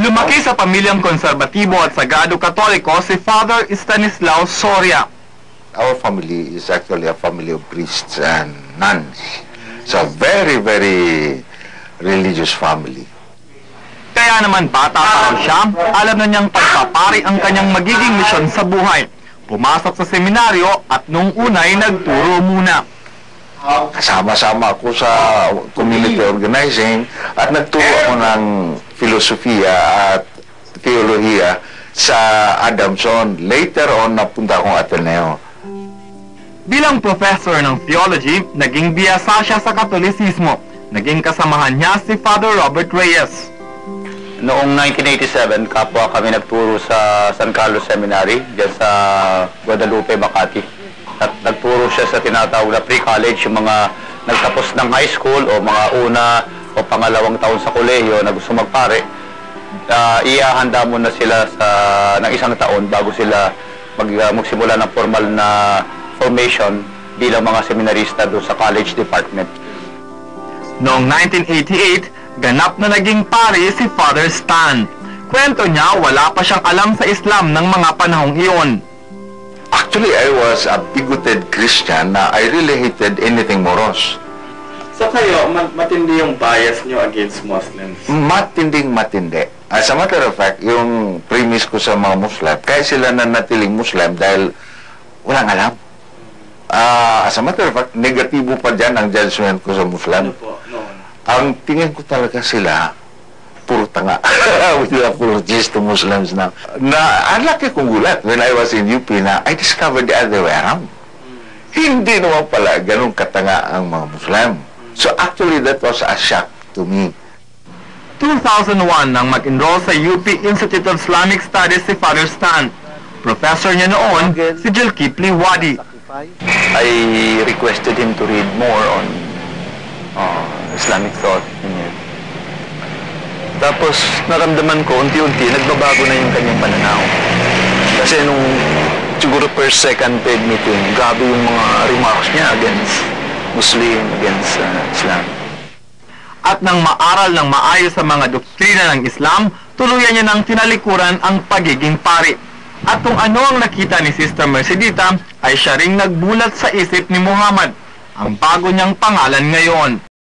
Lumaki sa pamilyang konserbatibo at sagado katoliko si Father Stanislao Soria. Our family is actually a family of priests and nuns. It's a very, very religious family. Kaya naman bata pa raw siya, alam na niyang pagpapari ang kanyang magiging misyon sa buhay. Pumasok sa seminaryo at nung unay nagturo muna. Kasama-sama ako sa community organizing at nagturo ako ng filosofiya at teolohiya sa Adamson. Later on, napunta akong Ateneo. Bilang professor ng theology, naging biyasa siya sa Katolisismo. Naging kasamahan niya si Father Robert Reyes. Noong 1987, kapwa kami nagturo sa San Carlos Seminary, dyan sa Guadalupe, Makati. At nagturo siya sa tinatawag na pre-college, yung mga nagtapos ng high school o mga una o pangalawang taon sa kolehiyo na gusto magpare. Iahanda muna sila ng isang taon bago sila magsimula ng formal na formation bilang mga seminarista doon sa college department. Noong 1988, ganap na naging pari si Father Stan. Kwento niya, wala pa siyang alam sa Islam ng mga panahong iyon. Actually, I was a bigoted Christian na I really hated anything moros. So kayo, matindi yung bias nyo against Muslims? Matinding-matindi. As a matter of fact, yung premise ko sa mga Muslim, kaya sila nanatiling Muslim dahil walang alam. As a matter of fact, negatibo pa dyan ang judgment ko sa Muslim. Ano po? No. Ang tingin ko talaga sila, puro tanga. With apologies to Muslims now. Ang laki kong gulat when I was in UP na I discovered the other way around. Hindi naman pala ganun katanga ang mga Muslim. So actually, that was a shock to me. 2001 nang mag-enroll sa UP Institute of Islamic Studies si Father Stan. Professor niya noon, si Zulkifli Wadi. I requested him to read more on Islamic thought. Tapos naramdaman ko, unti-unti, nagbabago na yung kanyang pananaw. Kasi nung siguro first, second, third meeting, grabe yung mga remarks niya against Muslim, against Islam. At nang maaral ng maayos sa mga doktrina ng Islam, tuluyan niya nang tinalikuran ang pagiging pari. At kung ano ang nakita ni Sister Mercedita, ay siya ring nagbulat sa isip ni Muhammad, ang bago niyang pangalan ngayon.